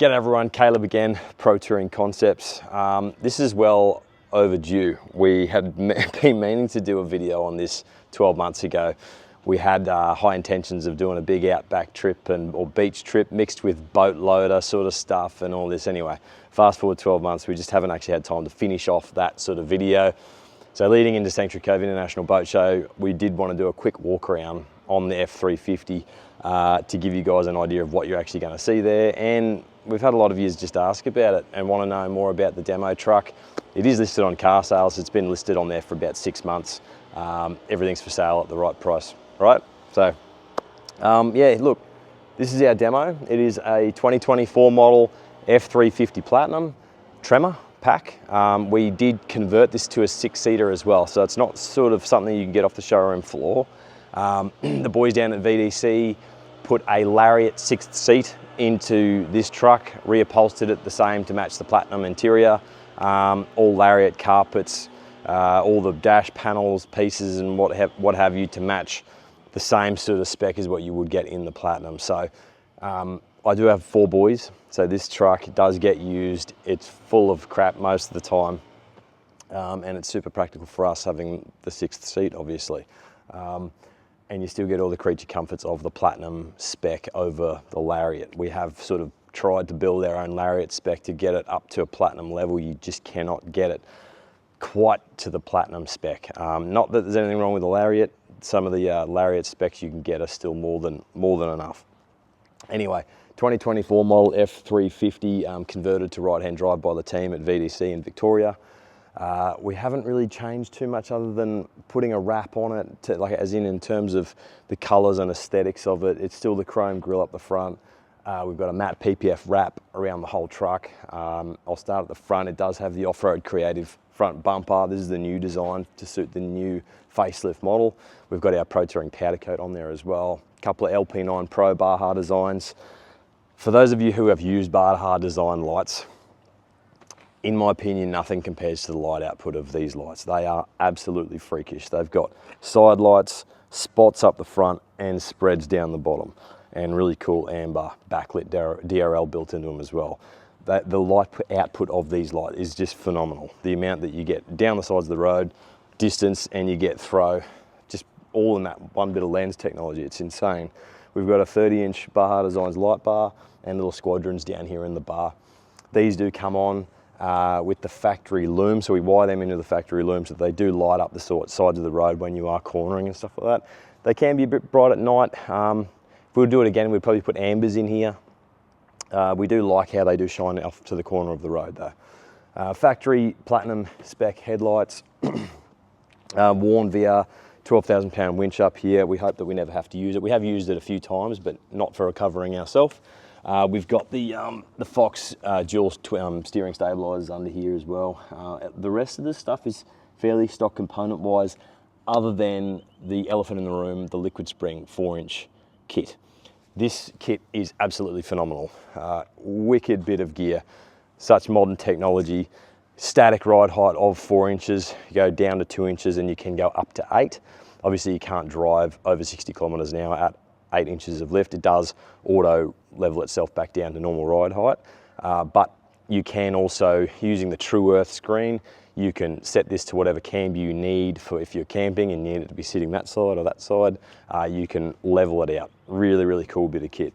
G'day everyone, Caleb again, Pro Touring Concepts. This is well overdue. We had been meaning to do a video on this 12 months ago. We had high intentions of doing a big outback trip or beach trip mixed with boat loader sort of stuff and all this. Anyway, fast forward 12 months, we just haven't actually had time to finish off that sort of video. So leading into Sanctuary Cove International Boat Show, we did want to do a quick walk around on the F350 to give you guys an idea of what you're actually going to see there. And we've had a lot of you just ask about it and want to know more about the demo truck. It is listed on car sales. It's been listed on there for about 6 months. Everything's for sale at the right price, right? So yeah, look, this is our demo. It is a 2024 model F350 Platinum Tremor pack. We did convert this to a 6-seater as well, so it's not sort of something you can get off the showroom floor. The boys down at VDC put a Lariat 6th seat into this truck, reupholstered it the same to match the Platinum interior, all Lariat carpets, all the dash panels, pieces and what have you to match the same sort of spec as what you would get in the Platinum. So I do have 4 boys, so this truck does get used. It's full of crap most of the time, and it's super practical for us having the 6th seat, obviously. And you still get all the creature comforts of the Platinum spec over the Lariat. We have sort of tried to build our own Lariat spec to get it up to a Platinum level. You just cannot get it quite to the Platinum spec. Not that there's anything wrong with the Lariat. Some of the Lariat specs you can get are still more than enough. Anyway, 2024 model F350 converted to right-hand drive by the team at VDC in Victoria. We haven't really changed too much other than putting a wrap on it, as in terms of the colours and aesthetics of it. It's still the chrome grille up the front. We've got a matte PPF wrap around the whole truck. I'll start at the front. It does have the off-road creative front bumper. This is the new design to suit the new facelift model. We've got our Pro Touring powder coat on there as well. A couple of LP9 Pro Baja designs. For those of you who have used Baja design lights, in my opinion, nothing compares to the light output of these lights. They are absolutely freakish. They've got side lights, spots up the front, and spreads down the bottom, and really cool amber backlit DRL built into them as well. The light output of these lights is just phenomenal. The amount that you get down the sides of the road, distance, and you get throw, just all in that one bit of lens technology. It's insane. We've got a 30-inch Baja Designs light bar and little squadrons down here in the bar. These do come on with the factory loom, so we wire them into the factory loom so they do light up the sides of the road when you are cornering and stuff like that. They can be a bit bright at night. If we would do it again, we'd probably put ambers in here. We do like how they do shine off to the corner of the road though. Factory Platinum spec headlights, worn via 12,000 pound winch up here. We hope that we never have to use it. We have used it a few times, but not for recovering ourselves. We've got the Fox dual steering stabilizers under here as well. The rest of this stuff is fairly stock component wise, other than the elephant in the room, the liquid spring 4-inch kit. This kit is absolutely phenomenal. Wicked bit of gear, such modern technology, static ride height of 4 inches, you go down to 2 inches and you can go up to 8. Obviously you can't drive over 60 kilometers an hour at 8 inches of lift. It does auto level itself back down to normal ride height, but you can also, using the True Earth screen, you can set this to whatever camber you need for if you're camping and you need it to be sitting that side or that side. You can level it out. Really, really cool bit of kit.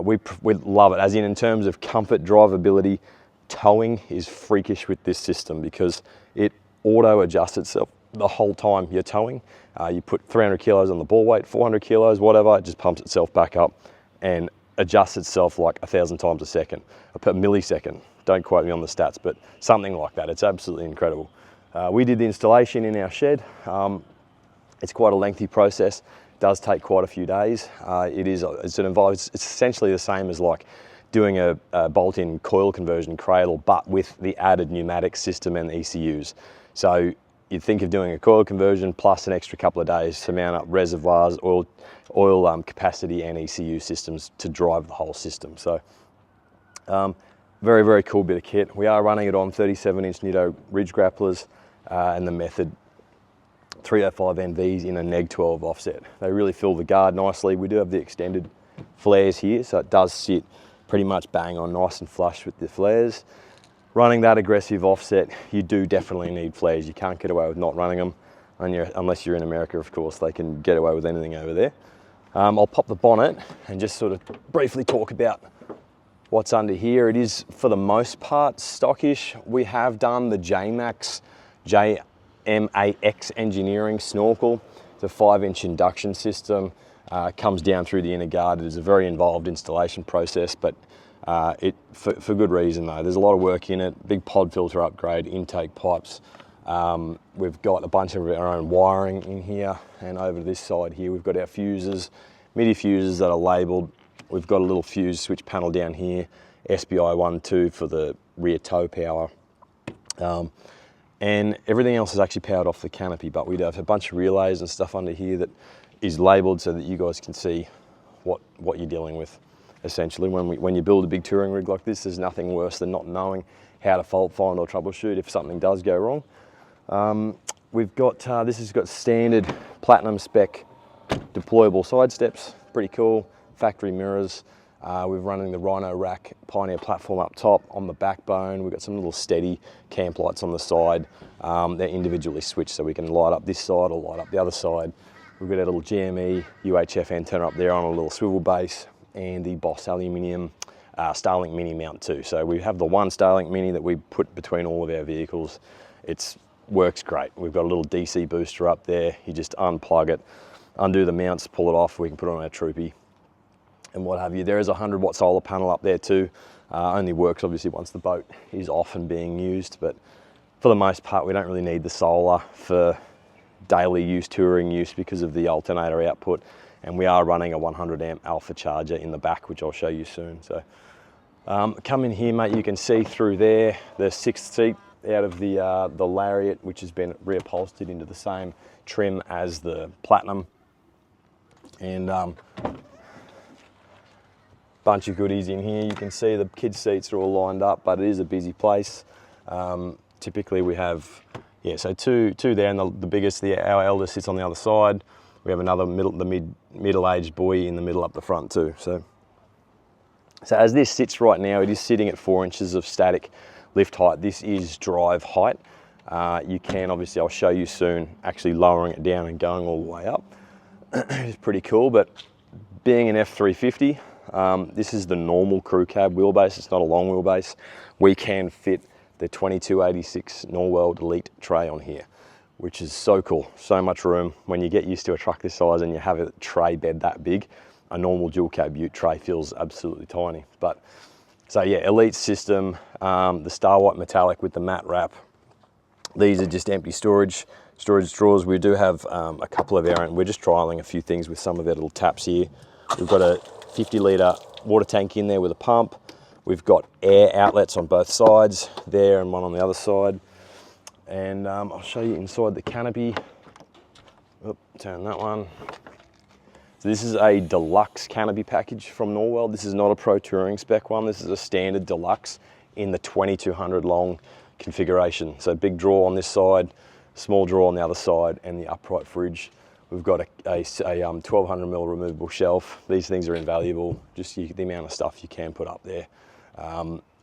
We love it, as in terms of comfort, drivability. Towing is freakish with this system because it auto adjusts itself the whole time you're towing. You put 300 kilos on the ball weight, 400 kilos, whatever, it just pumps itself back up and adjusts itself like 1,000 times a second, per millisecond. Don't quote me on the stats, but something like that. It's absolutely incredible. We did the installation in our shed. It's quite a lengthy process. It does take quite a few days. It's essentially the same as like doing a bolt-in coil conversion cradle, but with the added pneumatic system and ECUs. So you'd think of doing a coil conversion plus an extra couple of days to mount up reservoirs, oil capacity and ECU systems to drive the whole system. So very, very cool bit of kit. We are running it on 37-inch Nitto ridge grapplers and the Method 305 NVs in a neg 12 offset. They really fill the guard nicely. We do have the extended flares here, so it does sit pretty much bang on, nice and flush with the flares. Running that aggressive offset, you do definitely need flares. You can't get away with not running them, unless you're in America, of course. They can get away with anything over there. I'll pop the bonnet and just sort of briefly talk about what's under here. It is, for the most part, stockish. We have done the JMAX engineering snorkel. It's a 5-inch induction system. Comes down through the inner guard. It is a very involved installation process, but for good reason though. There's a lot of work in it. Big pod filter upgrade, intake pipes. We've got a bunch of our own wiring in here, and over this side here we've got our fuses, MIDI fuses that are labelled. We've got a little fuse switch panel down here, SBI 1.2 for the rear tow power. And everything else is actually powered off the Canopy, but we do have a bunch of relays and stuff under here that is labelled so that you guys can see what you're dealing with. Essentially, when you build a big touring rig like this, there's nothing worse than not knowing how to fault find or troubleshoot if something does go wrong. We've got, this has got standard Platinum spec deployable side steps, pretty cool, factory mirrors. We're running the Rhino rack Pioneer platform up top. On the backbone, we've got some little steady camp lights on the side. They're individually switched so we can light up this side or light up the other side. We've got a little GME UHF antenna up there on a little swivel base, and the Boss aluminium Starlink Mini mount too. So we have the one Starlink Mini that we put between all of our vehicles. It works great. We've got a little DC booster up there. You just unplug it, undo the mounts, pull it off. We can put it on our Troopy and what have you. There is a 100-watt solar panel up there too. Only works obviously once the boat is off and being used, but for the most part we don't really need the solar for daily use, touring use, because of the alternator output. And we are running a 100 amp alpha charger in the back, which I'll show you soon. So come in here, mate, you can see through there the 6th seat out of the Lariat, which has been reupholstered into the same trim as the Platinum. And bunch of goodies in here. You can see the kids' seats are all lined up, but it is a busy place. Typically we have, yeah, so two there, and the biggest, our eldest, sits on the other side. We have another middle-aged boy in the middle up the front too. So as this sits right now, it is sitting at 4 inches of static lift height. This is drive height. You can, obviously, I'll show you soon, actually lowering it down and going all the way up. It's pretty cool, but being an F350, this is the normal crew cab wheelbase. It's not a long wheelbase. We can fit the 2286 Norweld Elite tray on here, which is so cool, so much room. When you get used to a truck this size and you have a tray bed that big, a normal dual cab ute tray feels absolutely tiny. But so yeah, Elite system, the Star White metallic with the matte wrap. These are just empty storage drawers. We do have a couple of our own. We're just trialing a few things with some of our little taps here. We've got a 50-litre water tank in there with a pump. We've got air outlets on both sides there and one on the other side. And I'll show you inside the Canopy. Oop, turn that one. So this is a deluxe Canopy package from Norweld. This is not a Pro Touring spec one. This is a standard deluxe in the 2200 long configuration. So big drawer on this side, small drawer on the other side, and the upright fridge. We've got a 1200mm removable shelf. These things are invaluable, just the amount of stuff you can put up there.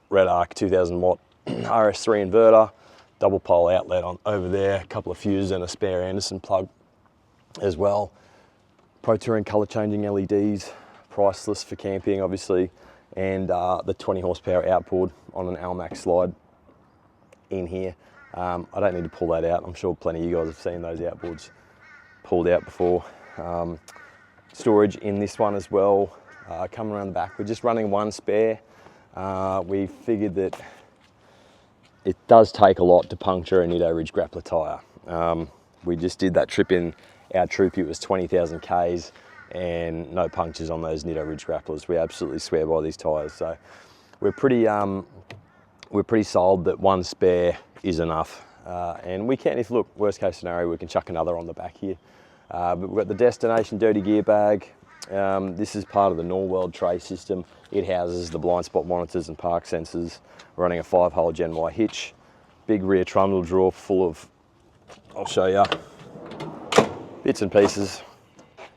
Red Arc 2000 watt RS3 inverter, double pole outlet on over there, a couple of fuses and a spare Anderson plug as well. Pro Touring color changing LEDs, priceless for camping obviously, and the 20 horsepower outboard on an Almax slide in here. I don't need to pull that out. I'm sure plenty of you guys have seen those outboards pulled out before. Storage in this one as well. Coming around the back, we're just running one spare. We figured that it does take a lot to puncture a Nitto Ridge grappler tyre. We just did that trip in our Troopy. It was 20,000 Ks and no punctures on those Nitto Ridge grapplers. We absolutely swear by these tyres. So we're pretty sold that one spare is enough. And we can, if look, worst case scenario, we can chuck another on the back here. But we've got the Destination dirty gear bag. This is part of the Norweld tray system. It houses the blind spot monitors and park sensors. We're running a 5-hole Gen Y hitch. Big rear trundle drawer full of, I'll show you, bits and pieces,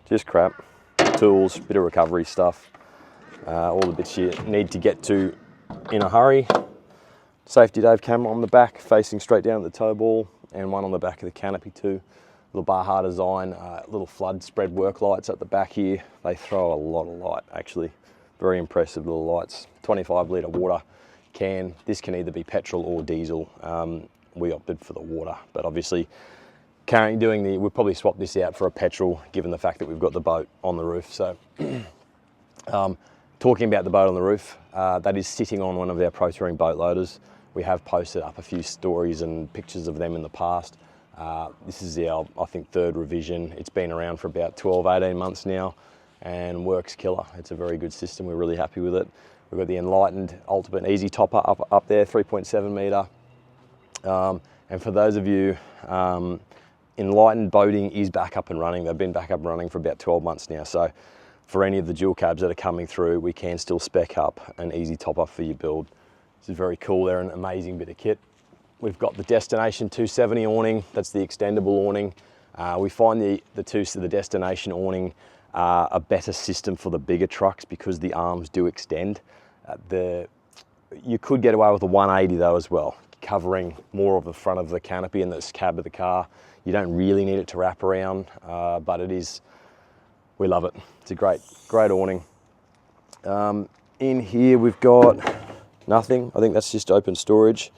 just crap, tools, bit of recovery stuff. all the bits you need to get to in a hurry. Safety Dave camera on the back, facing straight down at the tow ball, and one on the back of the canopy too. Little Baja design, little flood spread work lights at the back here. They throw a lot of light, actually. Very impressive little lights. 25 litre water can. This can either be petrol or diesel. We opted for the water, but obviously we'll probably swap this out for a petrol, given the fact that we've got the boat on the roof. So talking about the boat on the roof, that is sitting on one of our Pro Touring boat loaders. We have posted up a few stories and pictures of them in the past. This is our, I think, third revision. It's been around for about 12, 18 months now and works killer. It's a very good system. We're really happy with it. We've got the Enlightened Ultimate Easy Topper up there, 3.7 metre. And for those of you, Enlightened boating is back up and running. They've been back up and running for about 12 months now. So for any of the dual cabs that are coming through, we can still spec up an Easy Topper for your build. This is very cool. They're an amazing bit of kit. We've got the Destination 270 awning. That's the extendable awning. We find the Destination awning a better system for the bigger trucks because the arms do extend. You could get away with a 180 though as well, covering more of the front of the canopy and the cab of the car. You don't really need it to wrap around, but we love it. It's a great awning. In here we've got nothing. I think that's just open storage.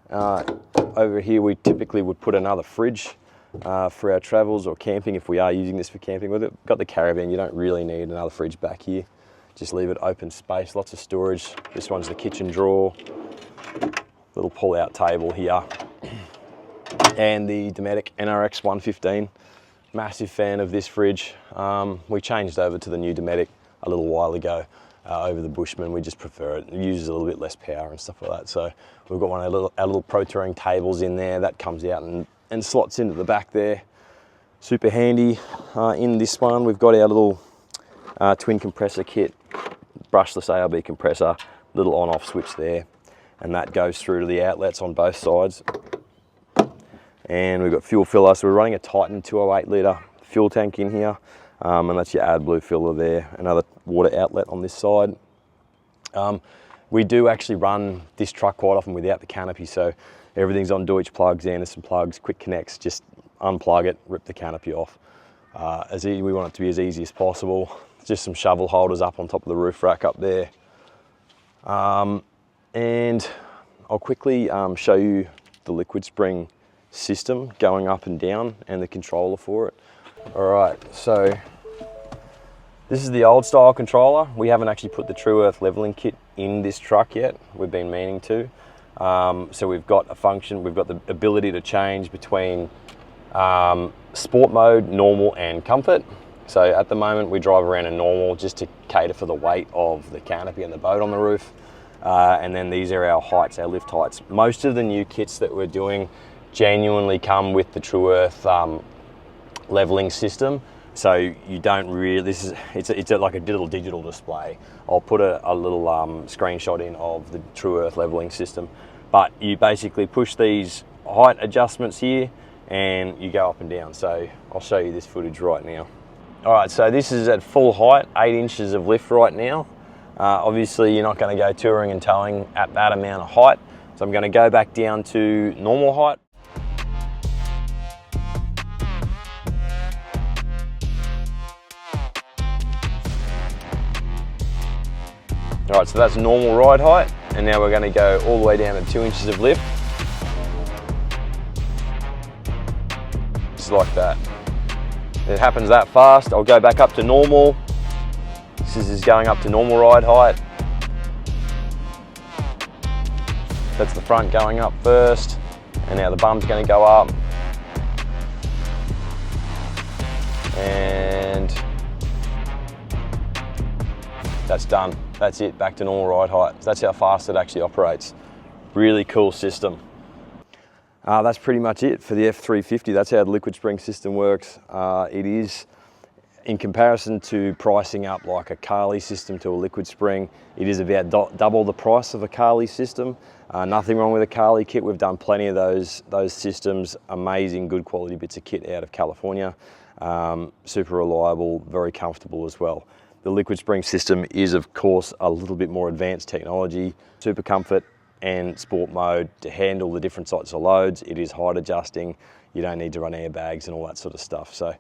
Over here we typically would put another fridge for our travels or camping if we are using this for camping. We've got the caravan, you don't really need another fridge back here. Just leave it open space, lots of storage. This one's the kitchen drawer. Little pull-out table here. And the Dometic NRX 115. Massive fan of this fridge. We changed over to the new Dometic a little while ago over the Bushman. We just prefer it. It uses a little bit less power and stuff like that. So we've got one of our little Pro Touring tables in there that comes out and slots into the back there. Super handy. In this one, we've got our little twin compressor kit, brushless ARB compressor, little on-off switch there, and that goes through to the outlets on both sides. And we've got fuel filler, so we're running a Titan 208 litre fuel tank in here, and that's your AdBlue filler there. Another water outlet on this side. We do actually run this truck quite often without the canopy, so everything's on Deutsch plugs, Anderson plugs, quick connects. Just unplug it, rip the canopy off. We want it to be as easy as possible. Just some shovel holders up on top of the roof rack up there. And I'll quickly show you the liquid spring system going up and down and the controller for it. All right, so this is the old style controller. We haven't actually put the True Earth leveling kit in this truck yet. We've been meaning to. So we've got a function, we've got the ability to change between sport mode, normal and comfort. So at the moment we drive around in normal just to cater for the weight of the canopy and the boat on the roof. And then these are our heights, our lift heights. Most of the new kits that we're doing genuinely come with the True Earth leveling system. So you don't really, it's like a little digital display. I'll put a little screenshot in of the True Earth leveling system. But you basically push these height adjustments here and you go up and down. So I'll show you this footage right now. All right, so this is at full height, 8 inches of lift right now. Obviously you're not gonna go touring and towing at that amount of height. So I'm gonna go back down to normal height. All right, so that's normal ride height, and now we're going to go all the way down to 2 inches of lift. Just like that. It happens that fast. I'll go back up to normal. This is going up to normal ride height. That's the front going up first, and now the bum's going to go up. And that's done. That's it, back to normal ride height. That's how fast it actually operates. Really cool system. That's pretty much it for the F350. That's how the liquid spring system works. It is, in comparison to pricing up like a Carly system to a liquid spring, it is about double the price of a Carly system. Nothing wrong with a Carly kit. We've done plenty of those systems. Amazing, good quality bits of kit out of California. Super reliable, very comfortable as well. The liquid spring system is of course a little bit more advanced technology, super comfort and sport mode to handle the different types of loads. It is height adjusting. You don't need to run airbags and all that sort of stuff. So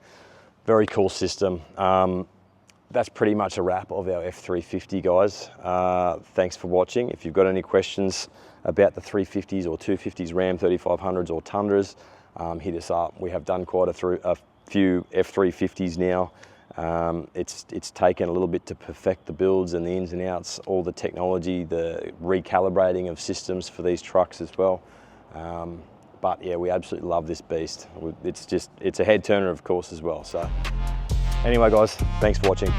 very cool system. That's pretty much a wrap of our F350, guys. Thanks for watching. If you've got any questions about the 350s or 250s, Ram 3500s or Tundras, hit us up. We have done quite a few F350s now. It's taken a little bit to perfect the builds and the ins and outs, all the technology, the recalibrating of systems for these trucks as well. But yeah, we absolutely love this beast. It's a head turner of course as well. So anyway guys, thanks for watching.